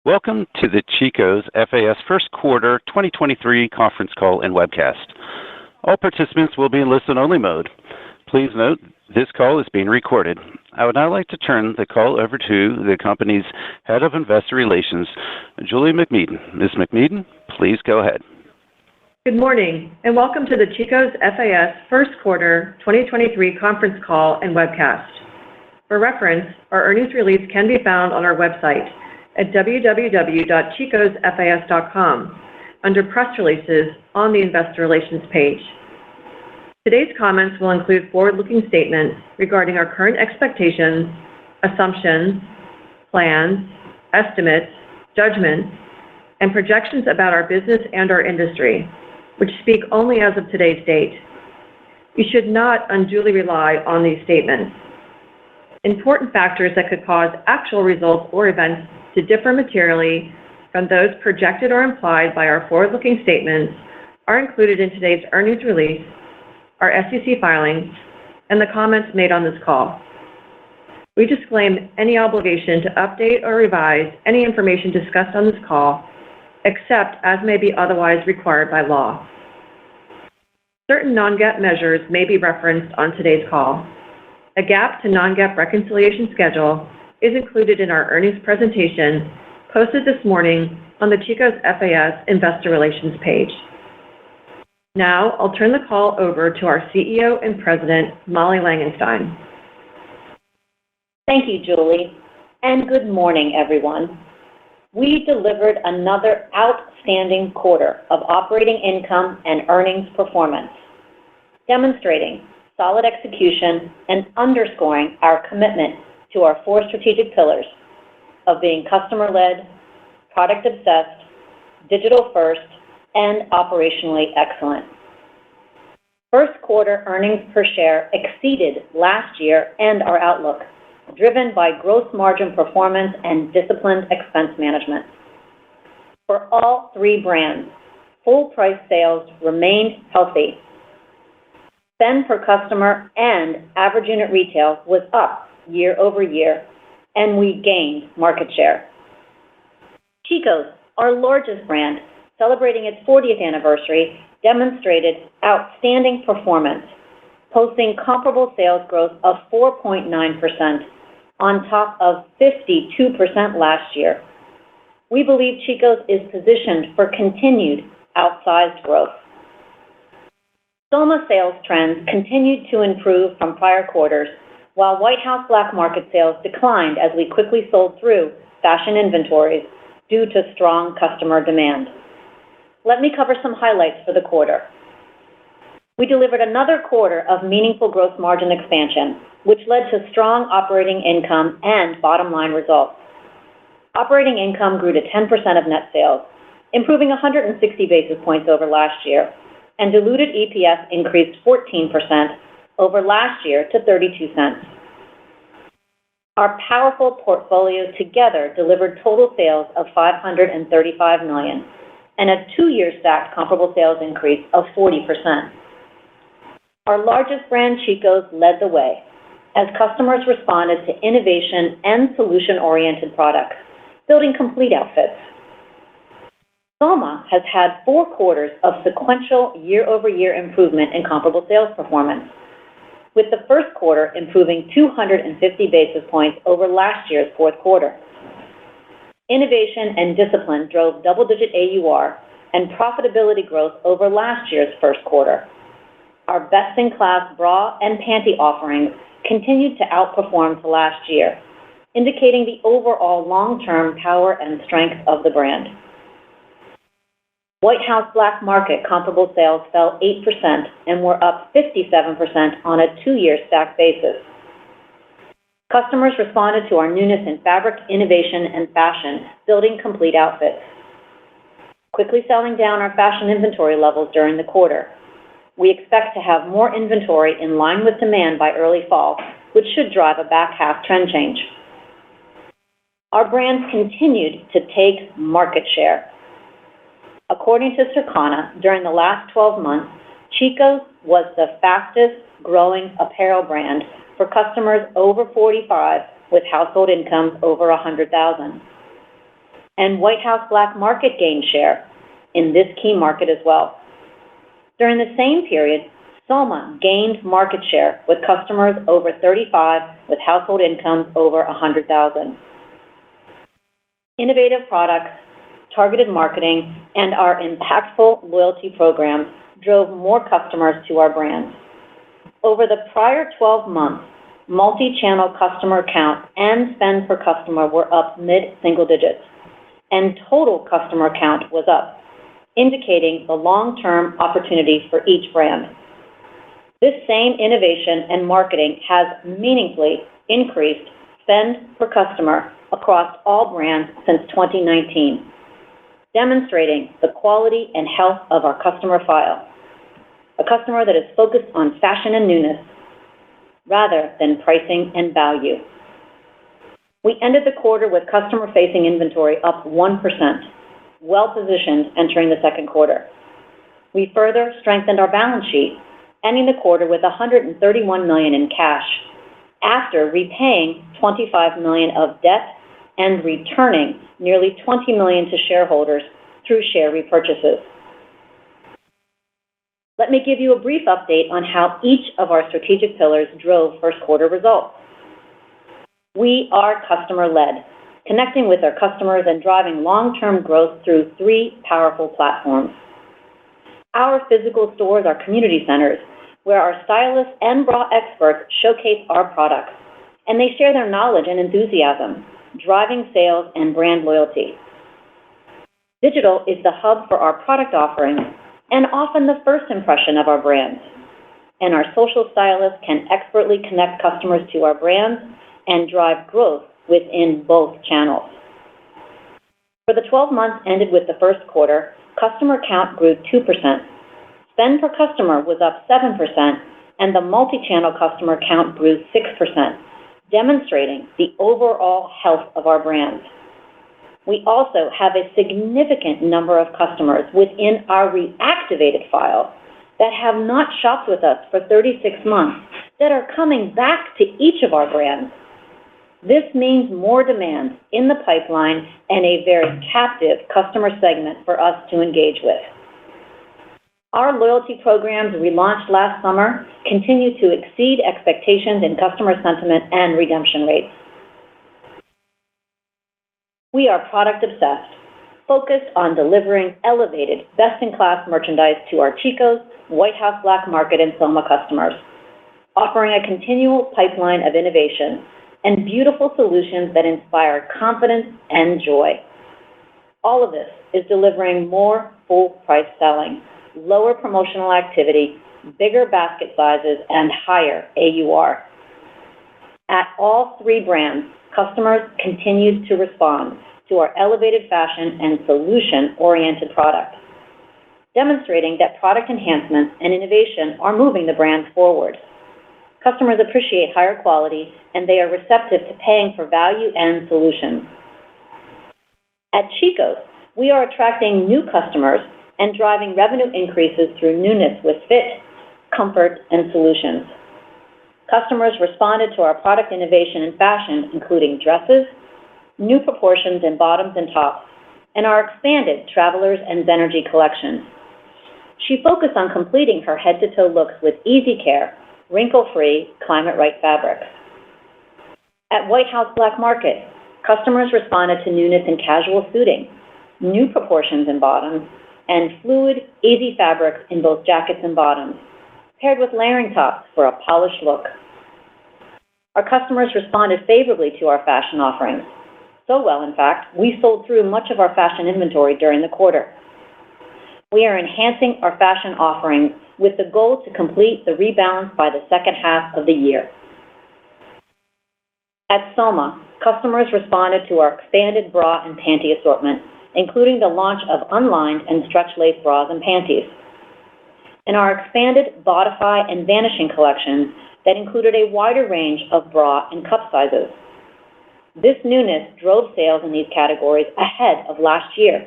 Welcome to the Chico's FAS First Quarter 2023 conference call and webcast. All participants will be in listen-only mode. Please note, this call is being recorded. I would now like to turn the call over to the company's Head of Investor Relations, Julie McMeeden. Ms. McMeeden, please go ahead. Good morning, and welcome to the Chico's FAS First Quarter 2023 conference call and webcast. For reference, our earnings release can be found on our website at www.chicosfas.com under Press Releases on the Investor Relations page. Today's comments will include forward-looking statements regarding our current expectations, assumptions, plans, estimates, judgments, and projections about our business and our industry, which speak only as of today's date. You should not unduly rely on these statements. Important factors that could cause actual results or events to differ materially from those projected or implied by our forward-looking statements are included in today's earnings release, our SEC filings, and the comments made on this call. We disclaim any obligation to update or revise any information discussed on this call, except as may be otherwise required by law. Certain non-GAAP measures may be referenced on today's call. A GAAP to non-GAAP reconciliation schedule is included in our earnings presentation posted this morning on the Chico's FAS Investor Relations page. Now, I'll turn the call over to our CEO and President, Molly Langenstein. Thank you, Julie, and good morning, everyone. We delivered another outstanding quarter of operating income and earnings performance, demonstrating solid execution and underscoring our commitment to our four strategic pillars of being customer-led, product-obsessed, digital-first, and operationally excellent. First quarter earnings per share exceeded last year and our outlook, driven by gross margin performance and disciplined expense management. For all three brands, full price sales remained healthy. Spend per customer and average unit retail was up year over year, and we gained market share. Chico's, our largest brand, celebrating its 40th anniversary, demonstrated outstanding performance, posting comparable sales growth of 4.9% on top of 52% last year. We believe Chico's is positioned for continued outsized growth. Soma sales trends continued to improve from prior quarters, while White House Black Market sales declined as we quickly sold through fashion inventories due to strong customer demand. Let me cover some highlights for the quarter. We delivered another quarter of meaningful gross margin expansion, which led to strong operating income and bottom line results. Operating income grew to 10% of net sales, improving 160 basis points over last year, and diluted EPS increased 14% over last year to 32 cents. Our powerful portfolio together delivered total sales of $535 million and a two-year stacked comparable sales increase of 40%. Our largest brand, Chico's, led the way as customers responded to innovation and solution-oriented products, building complete outfits. Soma has had 4 quarters of sequential year-over-year improvement in comparable sales performance, with the first quarter improving 250 basis points over last year's fourth quarter. Innovation and discipline drove double-digit AUR and profitability growth over last year's first quarter. Our best-in-class bra and panty offerings continued to outperform to last year, indicating the overall long-term power and strength of the brand. White House Black Market comparable sales fell 8% and were up 57% on a two-year stacked basis. Customers responded to our newness in fabric, innovation, and fashion, building complete outfits. Quickly selling down our fashion inventory levels during the quarter. We expect to have more inventory in line with demand by early fall, which should drive a back half trend change. Our brands continued to take market share. According to Circana, during the last 12 months, Chico's was the fastest growing apparel brand for customers over 45 with household incomes over $100,000. and White House Black Market gained share in this key market as well. During the same period, Soma gained market share with customers over 35 with household incomes over 100,000. Innovative products, targeted marketing, and our impactful loyalty programs drove more customers to our brands. Over the prior 12 months, multi-channel customer count and spend per customer were up mid-single digits, and total customer count was up, indicating the long-term opportunity for each brand. This same innovation and marketing has meaningfully increased spend per customer across all brands since 2019, demonstrating the quality and health of our customer file, a customer that is focused on fashion and newness rather than pricing and value. We ended the quarter with customer-facing inventory up 1%, well-positioned entering the second quarter. We further strengthened our balance sheet, ending the quarter with $131 million in cash, after repaying $25 million of debt and returning nearly $20 million to shareholders through share repurchases. Let me give you a brief update on how each of our strategic pillars drove first quarter results. We are customer-led, connecting with our customers and driving long-term growth through 3 powerful platforms. Our physical stores are community centers where our stylists and bra experts showcase our products, and they share their knowledge and enthusiasm, driving sales and brand loyalty. Digital is the hub for our product offerings and often the first impression of our brands, and our social stylists can expertly connect customers to our brands and drive growth within both channels. For the 12 months ended with the first quarter, customer count grew 2%. Spend per customer was up 7%, and the multi-channel customer count grew 6%, demonstrating the overall health of our brands. We also have a significant number of customers within our reactivated file that have not shopped with us for 36 months that are coming back to each of our brands. This means more demand in the pipeline and a very captive customer segment for us to engage with. Our loyalty programs relaunched last summer continue to exceed expectations in customer sentiment and redemption rates. We are product obsessed, focused on delivering elevated, best-in-class merchandise to our Chicos, White House Black Market, and Soma customers, offering a continual pipeline of innovation and beautiful solutions that inspire confidence and joy. All of this is delivering more full-price selling, lower promotional activity, bigger basket sizes, and higher AUR. At all 3 brands, customers continued to respond to our elevated fashion and solution-oriented product, demonstrating that product enhancements and innovation are moving the brand forward. Customers appreciate higher quality, and they are receptive to paying for value and solutions. At Chico's, we are attracting new customers and driving revenue increases through newness with fit, comfort, and solutions. Customers responded to our product innovation and fashion, including dresses, new proportions in bottoms and tops, and our expanded Travelers and Zenergy collection. She focused on completing her head-to-toe looks with easy care, wrinkle-free, climate-right fabrics. At White House Black Market, customers responded to newness in casual suiting, new proportions in bottoms, and fluid, easy fabrics in both jackets and bottoms, paired with layering tops for a polished look. Our customers responded favorably to our fashion offerings. So well, in fact, we sold through much of our fashion inventory during the quarter. We are enhancing our fashion offerings with the goal to complete the rebalance by the second half of the year. At Soma, customers responded to our expanded bra and panty assortment, including the launch of unlined and stretch lace bras and panties, and our expanded Bodify and Vanishing collections that included a wider range of bra and cup sizes. This newness drove sales in these categories ahead of last year.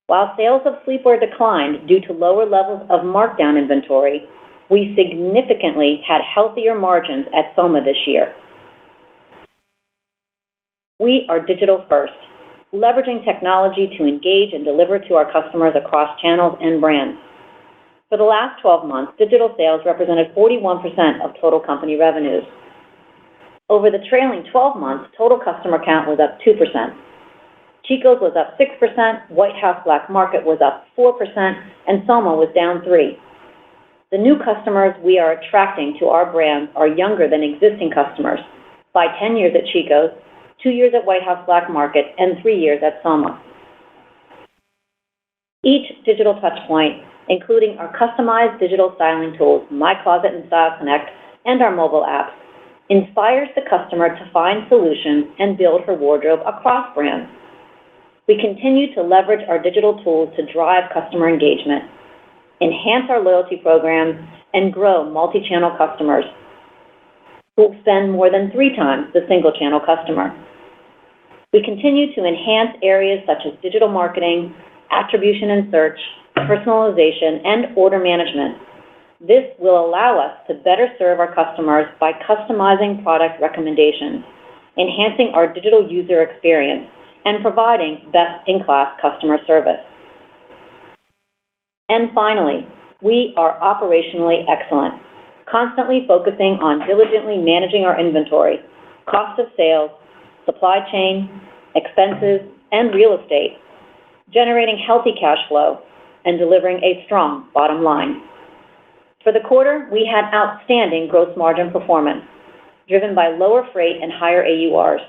While sales of sleepwear declined due to lower levels of markdown inventory, we significantly had healthier margins at Soma this year. We are digital first, leveraging technology to engage and deliver to our customers across channels and brands. For the last 12 months, digital sales represented 41% of total company revenues. Over the trailing 12 months, total customer count was up 2%. Chico's was up 6%, White House Black Market was up 4%, and Soma was down 3%. The new customers we are attracting to our brands are younger than existing customers, by 10 years at Chico's, 2 years at White House Black Market, and 3 years at Soma. Each digital touchpoint, including our customized digital styling tools, My Closet and Style Connect, and our mobile apps, inspires the customer to find solutions and build her wardrobe across brands. We continue to leverage our digital tools to drive customer engagement, enhance our loyalty programs, and grow multi-channel customers who will spend more than 3 times the single-channel customer. We continue to enhance areas such as digital marketing, attribution and search, personalization, and order management. This will allow us to better serve our customers by customizing product recommendations, enhancing our digital user experience, and providing best-in-class customer service. And finally, we are operationally excellent, constantly focusing on diligently managing our inventory, cost of sales, supply chain, expenses, and real estate, generating healthy cash flow, and delivering a strong bottom line. For the quarter, we had outstanding gross margin performance, driven by lower freight and higher AURs,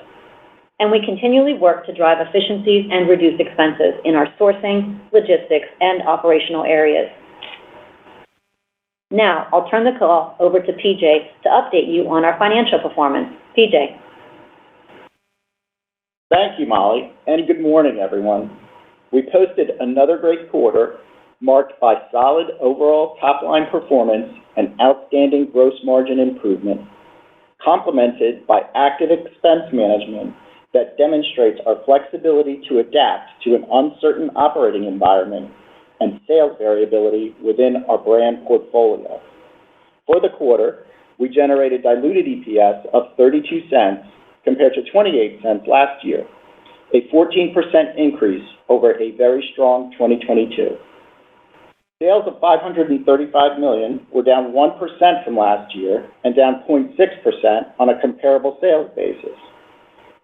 and we continually work to drive efficiencies and reduce expenses in our sourcing, logistics, and operational areas. Now, I'll turn the call over to PJ to update you on our financial performance. PJ. Thank you, Molly, and good morning, everyone. We posted another great quarter marked by solid overall top-line performance and outstanding gross margin improvement, complemented by active expense management that demonstrates our flexibility to adapt to an uncertain operating environment and sales variability within our brand portfolio. For the quarter, we generated diluted EPS of 32 cents compared to 28 cents last year, a 14% increase over a very strong 2022. Sales of $535 million were down 1% from last year and down 0.6% on a comparable sales basis.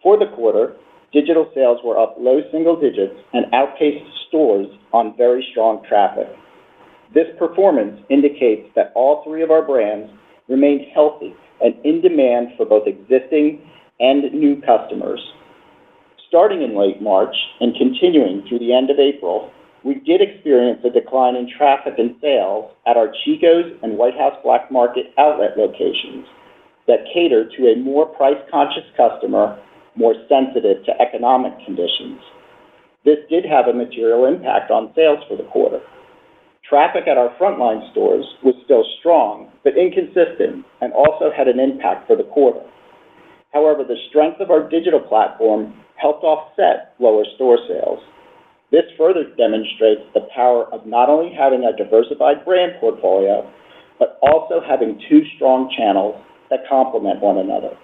For the quarter, digital sales were up low single digits and outpaced stores on very strong traffic. This performance indicates that all 3 of our brands remained healthy and in demand for both existing and new customers. Starting in late March and continuing through the end of April, we did experience a decline in traffic and sales at our Chico's and White House Black Market outlet locations that cater to a more price-conscious customer, more sensitive to economic conditions. This did have a material impact on sales for the quarter. Traffic at our frontline stores was still strong, but inconsistent, and also had an impact for the quarter. However, the strength of our digital platform helped offset lower store sales. This further demonstrates the power of not only having a diversified brand portfolio, but also having 2 strong channels that complement one another.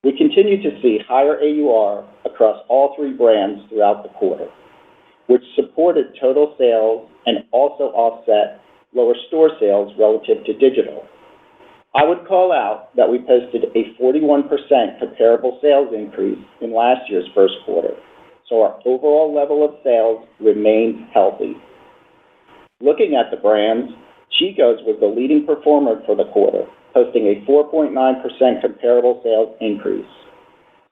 We continue to see higher AUR across all 3 brands throughout the quarter, which supported total sales and also offset lower store sales relative to digital. I would call out that we posted a 41% comparable sales increase in last year's first quarter, so our overall level of sales remains healthy. Looking at the brands, Chico's was the leading performer for the quarter, posting a 4.9% comparable sales increase.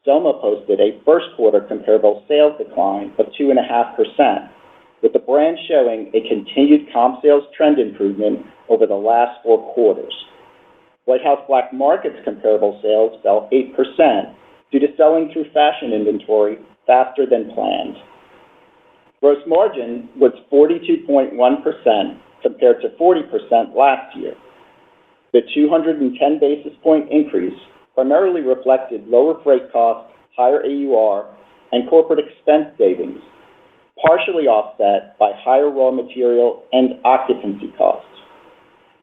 Soma posted a first quarter comparable sales decline of 2.5%, with the brand showing a continued comp sales trend improvement over the last 4 quarters. White House Black Market's comparable sales fell 8% due to selling through fashion inventory faster than planned. Gross margin was 42.1% compared to 40% last year. The 210 basis point increase primarily reflected lower freight costs, higher AUR, and corporate expense savings, partially offset by higher raw material and occupancy costs.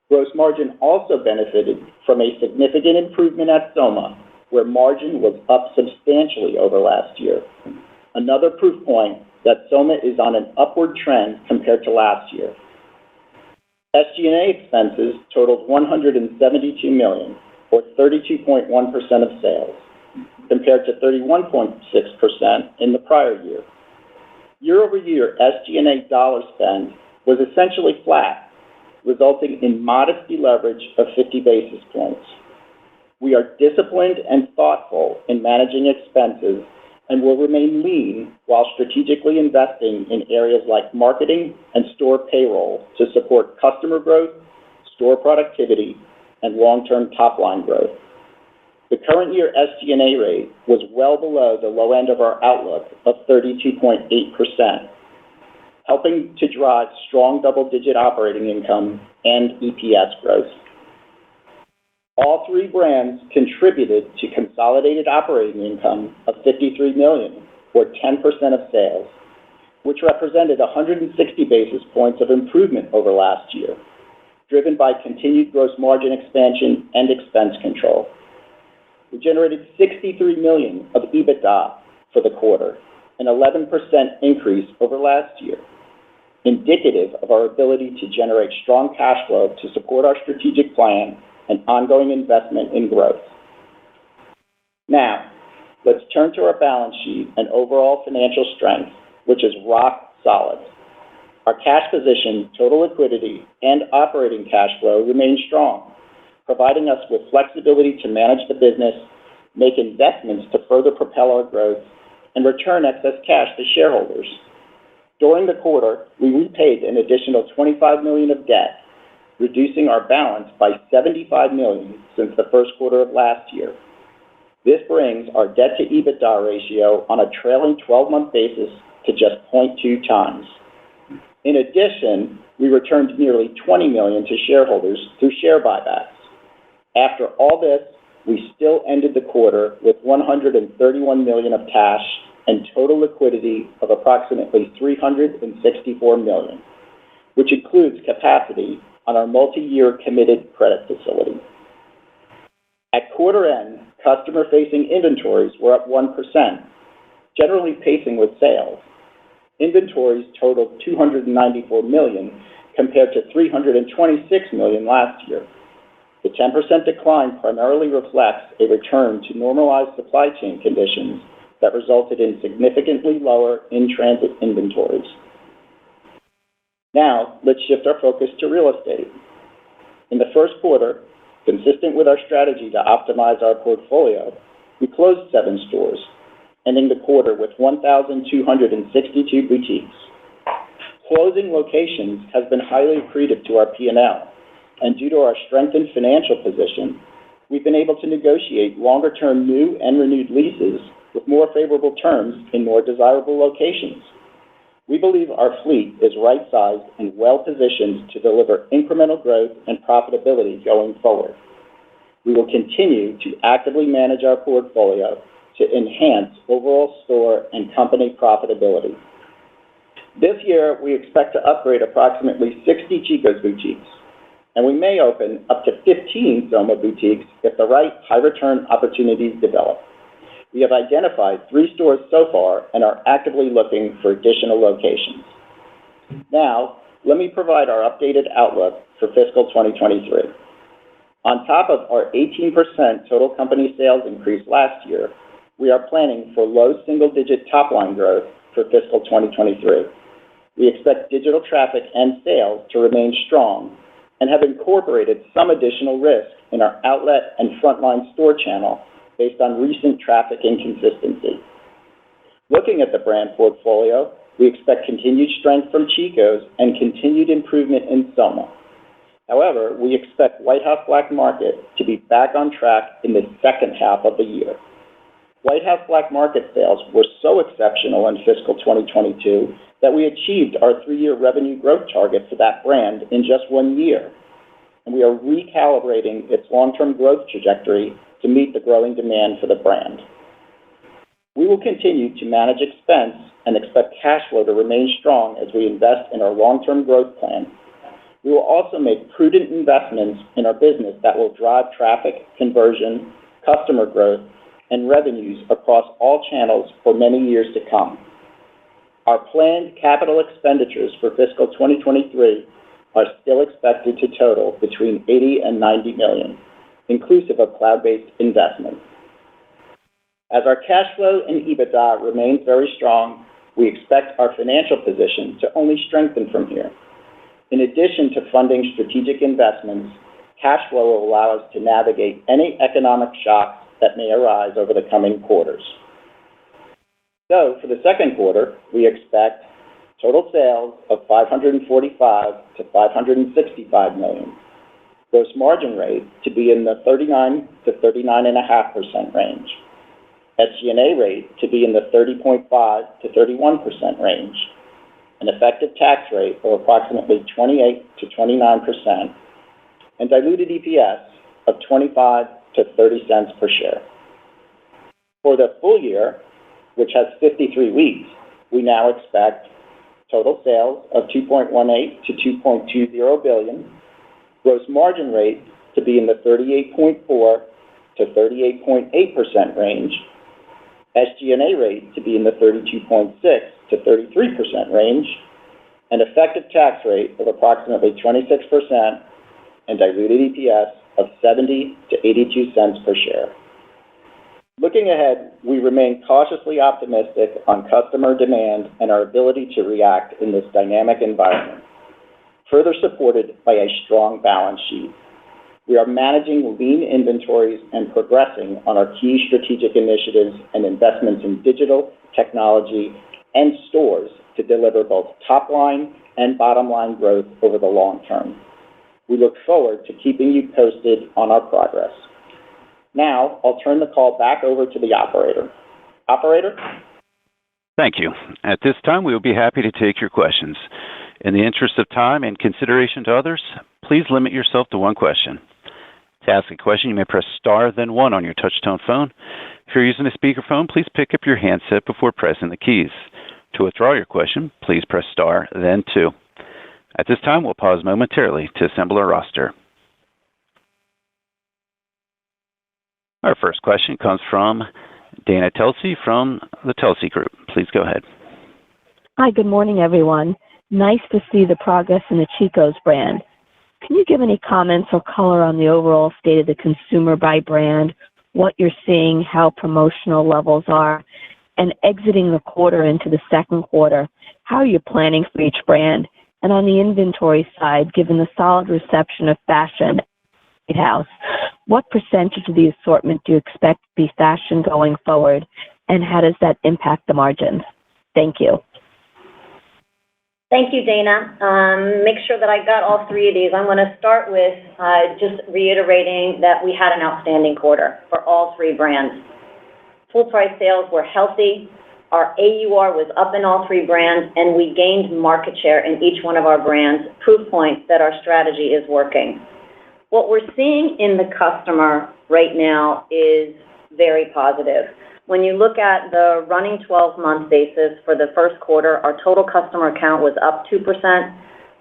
Gross margin also benefited from a significant improvement at Soma, where margin was up substantially over last year. another proof point that Soma is on an upward trend compared to last year. SG&A expenses totaled $172 million, or 32.1% of sales, compared to 31.6% in the prior year. Year-over-year SG&A dollar spend was essentially flat, resulting in modest deleverage of 50 basis points. We are disciplined and thoughtful in managing expenses and will remain lean while strategically investing in areas like marketing and store payroll to support customer growth, store productivity, and long-term top-line growth. The current year SG&A rate was well below the low end of our outlook of 32.8%, helping to drive strong double-digit operating income and EPS growth. All three brands contributed to consolidated operating income of $53 million, or 10% of sales, which represented 160 basis points of improvement over last year, driven by continued gross margin expansion and expense control. We generated $63 million of EBITDA for the quarter, an 11% increase over last year, indicative of our ability to generate strong cash flow to support our strategic plan and ongoing investment in growth. Now, let's turn to our balance sheet and overall financial strength, which is rock solid. Our cash position, total liquidity, and operating cash flow remain strong, providing us with flexibility to manage the business, make investments to further propel our growth, and return excess cash to shareholders. During the quarter, we repaid an additional $25 million of debt, reducing our balance by $75 million since the first quarter of last year. This brings our debt-to-EBITDA ratio on a trailing 12-month basis to just 0.2 times. In addition, we returned nearly $20 million to shareholders through share buybacks. After all this, we still ended the quarter with $131 million of cash and total liquidity of approximately $364 million, which includes capacity on our multi-year committed credit facility. At quarter end, customer-facing inventories were up 1%, generally pacing with sales. Inventories totaled $294 million compared to $326 million last year. The 10% decline primarily reflects a return to normalized supply chain conditions that resulted in significantly lower in-transit inventories. Now, let's shift our focus to real estate. In the first quarter, consistent with our strategy to optimize our portfolio, we closed 7 stores, ending the quarter with 1,262 boutiques. Closing locations has been highly accretive to our P&L, and due to our strengthened financial position, we've been able to negotiate longer-term new and renewed leases with more favorable terms in more desirable locations. We believe our fleet is right-sized and well-positioned to deliver incremental growth and profitability going forward. We will continue to actively manage our portfolio to enhance overall store and company profitability. This year, we expect to upgrade approximately 60 Chico's boutiques, and we may open up to 15 Soma boutiques if the right high-return opportunities develop. We have identified 3 stores so far and are actively looking for additional locations. Now, let me provide our updated outlook for fiscal 2023. On top of our 18% total company sales increase last year, we are planning for low single-digit top-line growth for fiscal 2023. We expect digital traffic and sales to remain strong and have incorporated some additional risk in our outlet and frontline store channel based on recent traffic inconsistency. Looking at the brand portfolio, we expect continued strength from Chico's and continued improvement in Soma. However, we expect White House Black Market to be back on track in the second half of the year. White House Black Market sales were so exceptional in fiscal 2022 that we achieved our 3-year revenue growth target for that brand in just 1 year, and we are recalibrating its long-term growth trajectory to meet the growing demand for the brand. We will continue to manage expense and expect cash flow to remain strong as we invest in our long-term growth plan. We will also make prudent investments in our business that will drive traffic, conversion, customer growth, and revenues across all channels for many years to come. Our planned capital expenditures for fiscal 2023 are still expected to total between $80 and $90 million, inclusive of cloud-based investments. As our cash flow and EBITDA remains very strong, we expect our financial position to only strengthen from here. In addition to funding strategic investments, cash flow will allow us to navigate any economic shocks that may arise over the coming quarters. So, for the second quarter, we expect total sales of $545 to $565 million, gross margin rate to be in the 39 to 39.5% range, SG&A rate to be in the 30.5 to 31% range, an effective tax rate of approximately 28 to 29%, and diluted EPS of 25 to 30 cents per share. For the full year, which has 53 weeks, we now expect total sales of $2.18 to $2.20 billion, gross margin rate to be in the 38.4 to 38.8% range, SG&A rate to be in the 32.6 to 33% range, an effective tax rate of approximately 26%, and diluted EPS of 70 to 82 cents per share. Looking ahead, we remain cautiously optimistic on customer demand and our ability to react in this dynamic environment, further supported by a strong balance sheet. We are managing lean inventories and progressing on our key strategic initiatives and investments in digital, technology, and stores to deliver both top-line and bottom-line growth over the long term. We look forward to keeping you posted on our progress. Now, I'll turn the call back over to the operator. Operator? Thank you. At this time, we will be happy to take your questions. In the interest of time and consideration to others, please limit yourself to one question. To ask a question, you may press star, then one on your touch-tone phone. If you're using a speakerphone, please pick up your handset before pressing the keys. To withdraw your question, please press star, then two. At this time, we'll pause momentarily to assemble our roster. Our first question comes from Dana Telsey from the Telsey Group. Please go ahead. Hi, good morning, everyone. Nice to see the progress in the Chico's brand. Can you give any comments or color on the overall state of the consumer by brand, what you're seeing, how promotional levels are, and exiting the quarter into the second quarter, how are you planning for each brand? And on the inventory side, given the solid reception of fashion at the White House, what percentage of the assortment do you expect to be fashion going forward, and how does that impact the margins? Thank you. Thank you, Dana. Make sure that I got all three of these. I'm going to start with just reiterating that we had an outstanding quarter for all three brands. Full price sales were healthy. Our AUR was up in all three brands, and we gained market share in each one of our brands, proof points that our strategy is working. What we're seeing in the customer right now is very positive. When you look at the running 12-month basis for the first quarter, our total customer count was up 2%,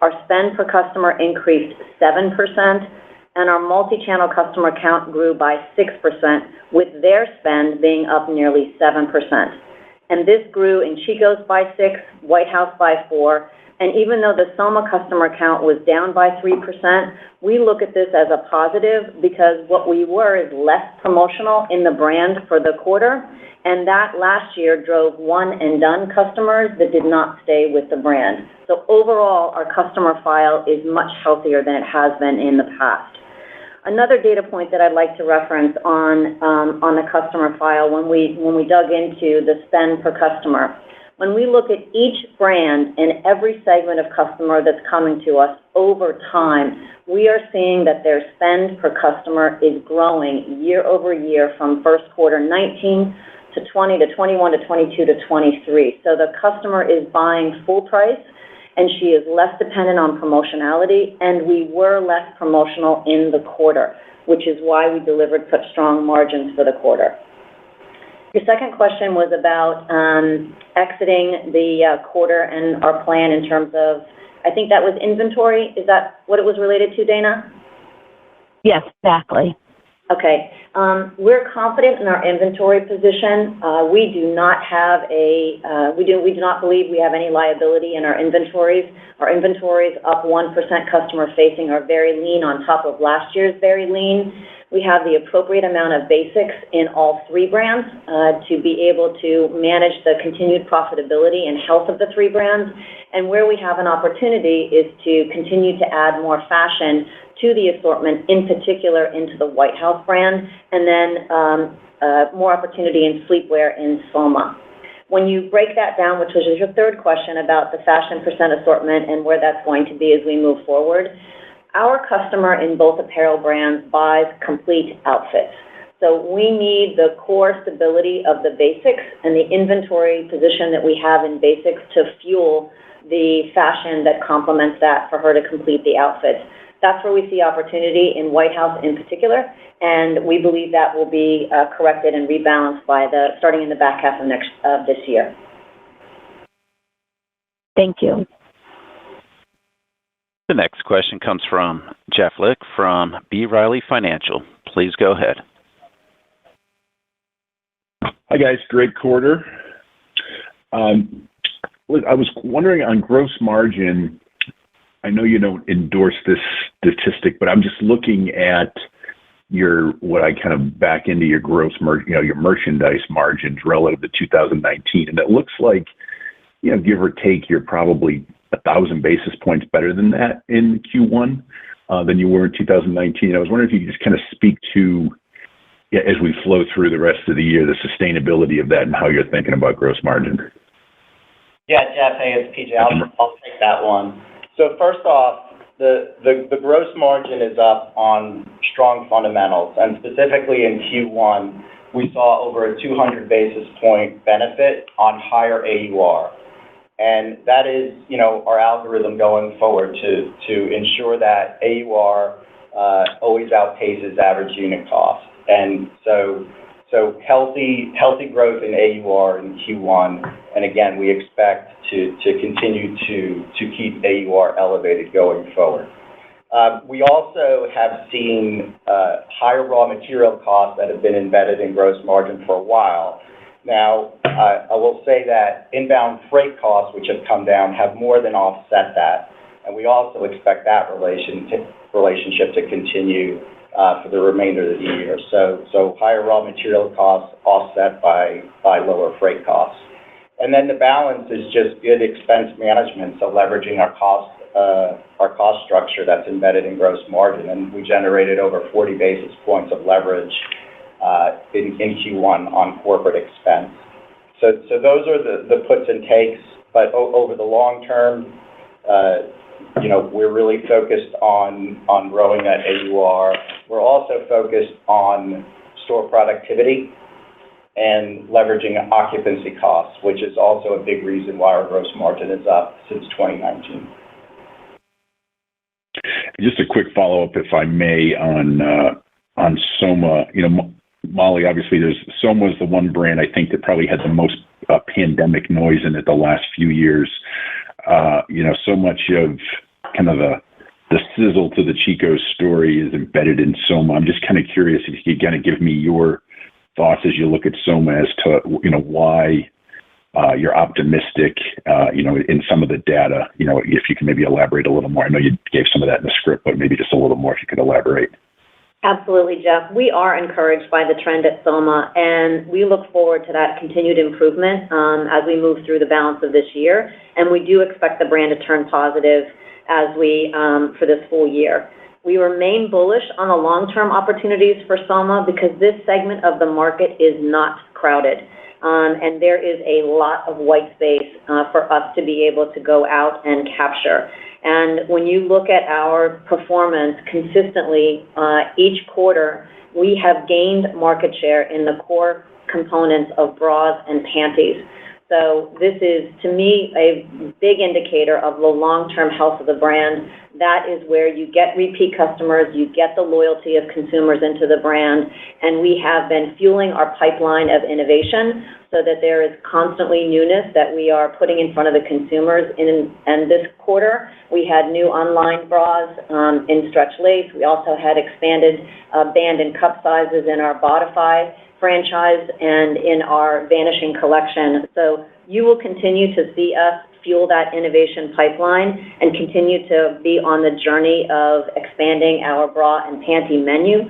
our spend per customer increased 7%, and our multi-channel customer count grew by 6%, with their spend being up nearly 7%. And this grew in Chico's by 6%, White House by 4%, and even though the Soma customer count was down by 3%, we look at this as a positive because what we were is less promotional in the brand for the quarter, and that last year drove one-and-done customers that did not stay with the brand. So overall, our customer file is much healthier than it has been in the past. Another data point that I'd like to reference on the customer file when we dug into the spend per customer. When we look at each brand and every segment of customer that's coming to us over time, we are seeing that their spend per customer is growing year over year from first quarter 19 to 20 to 21 to 22 to 23. So the customer is buying full price, and she is less dependent on promotionality, and we were less promotional in the quarter, which is why we delivered such strong margins for the quarter. Your second question was about exiting the quarter and our plan in terms of, I think that was inventory. Is that what it was related to, Dana? Yes, exactly. Okay. We're confident in our inventory position. We do not believe we have any liability in our inventories. Our inventories up 1% customer facing are very lean on top of last year's very lean. We have the appropriate amount of basics in all three brands to be able to manage the continued profitability and health of the three brands. And where we have an opportunity is to continue to add more fashion to the assortment, in particular into the White House brand, and then more opportunity in sleepwear in Soma. When you break that down, which was your third question about the fashion percent assortment and where that's going to be as we move forward, our customer in both apparel brands buys complete outfits. So we need the core stability of the basics and the inventory position that we have in basics to fuel the fashion that complements that for her to complete the outfits. That's where we see opportunity in White House in particular, and we believe that will be corrected and rebalanced by starting in the back half of this year. Thank you. The next question comes from Jeff Lick from B. Riley Financial. Please go ahead. Hi, guys. Great quarter. I was wondering on gross margin, I know you don't endorse this statistic, but I'm just looking at what I kind of back into your gross margin, your merchandise margins relative to 2019. And it looks like, give or take, you're probably 1,000 basis points better than that in Q1 than you were in 2019. I was wondering if you could just kind of speak to, as we flow through the rest of the year, the sustainability of that and how you're thinking about gross margin. Yeah, Jeff, hey, it's PJ. I'll take that one. So first off, the gross margin is up on strong fundamentals, and specifically in Q1, we saw over a 200 basis point benefit on higher AUR. And that is, our algorithm going forward to ensure that AUR always outpaces average unit cost. And so healthy growth in AUR in Q1, and again, we expect to continue to keep AUR elevated going forward. We also have seen higher raw material costs that have been embedded in gross margin for a while. Now, I will say that inbound freight costs, which have come down, have more than offset that, and we also expect that relationship to continue for the remainder of the year. So higher raw material costs offset by lower freight costs. And then the balance is just good expense management, so leveraging our cost structure that's embedded in gross margin, and we generated over 40 basis points of leverage in Q1 on corporate expense. So those are the puts and takes, but over the long term, we're really focused on growing that AUR. We're also focused on store productivity and leveraging occupancy costs, which is also a big reason why our gross margin is up since 2019. Just a quick follow-up, if I may, on Soma. Molly, obviously, Soma is the one brand I think that probably had the most pandemic noise in it the last few years. So much of kind of the sizzle to the Chico story is embedded in Soma. I'm just kind of curious if you could kind of give me your thoughts as you look at Soma as to, why you're optimistic, in some of the data, if you can maybe elaborate a little more. I know you gave some of that in the script, but maybe just a little more if you could elaborate. Absolutely, Jeff. We are encouraged by the trend at Soma, and we look forward to that continued improvement as we move through the balance of this year. And we do expect the brand to turn positive as for this full year. We remain bullish on the long-term opportunities for Soma because this segment of the market is not crowded. And there is a lot of white space for us to be able to go out and capture. And when you look at our performance consistently, each quarter, we have gained market share in the core components of bras and panties. So this is, to me, a big indicator of the long-term health of the brand, that is where you get repeat customers, you get the loyalty of consumers into the brand, and we have been fueling our pipeline of innovation so that there is constantly newness that we are putting in front of the consumers. And this quarter, we had new online bras in stretch lace. We also had expanded band and cup sizes in our Bodify franchise and in our Vanishing collection. So you will continue to see us fuel that innovation pipeline and continue to be on the journey of expanding our bra and panty menu,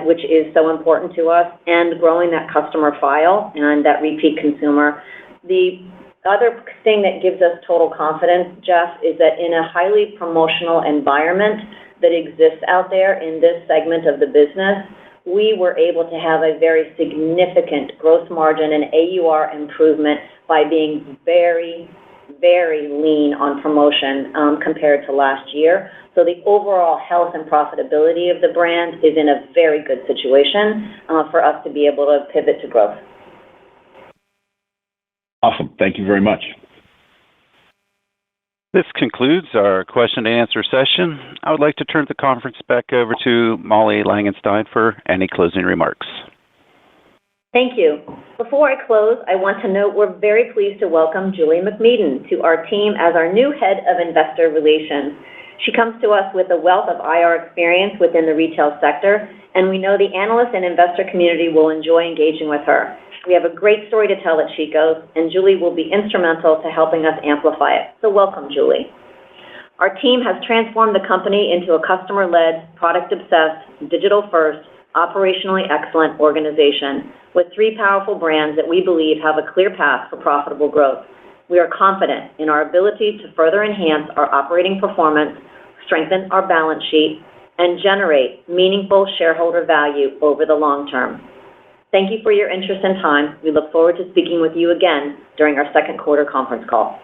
which is so important to us, and growing that customer file and that repeat consumer. The other thing that gives us total confidence, Jeff, is that in a highly promotional environment that exists out there in this segment of the business, we were able to have a very significant gross margin and AUR improvement by being very, very lean on promotion compared to last year. So the overall health and profitability of the brand is in a very good situation for us to be able to pivot to growth. Awesome. Thank you very much. This concludes our question and answer session. I would like to turn the conference back over to Molly Langenstein for any closing remarks. Thank you. Before I close, I want to note we're very pleased to welcome Julie McMeeden to our team as our new head of investor relations. She comes to us with a wealth of IR experience within the retail sector, and we know the analyst and investor community will enjoy engaging with her. We have a great story to tell at Chico's, and Julie will be instrumental to helping us amplify it. So welcome, Julie. Our team has transformed the company into a customer-led, product-obsessed, digital-first, operationally excellent organization with 3 powerful brands that we believe have a clear path for profitable growth. We are confident in our ability to further enhance our operating performance, strengthen our balance sheet, and generate meaningful shareholder value over the long term. Thank you for your interest and time. We look forward to speaking with you again during our second quarter conference call.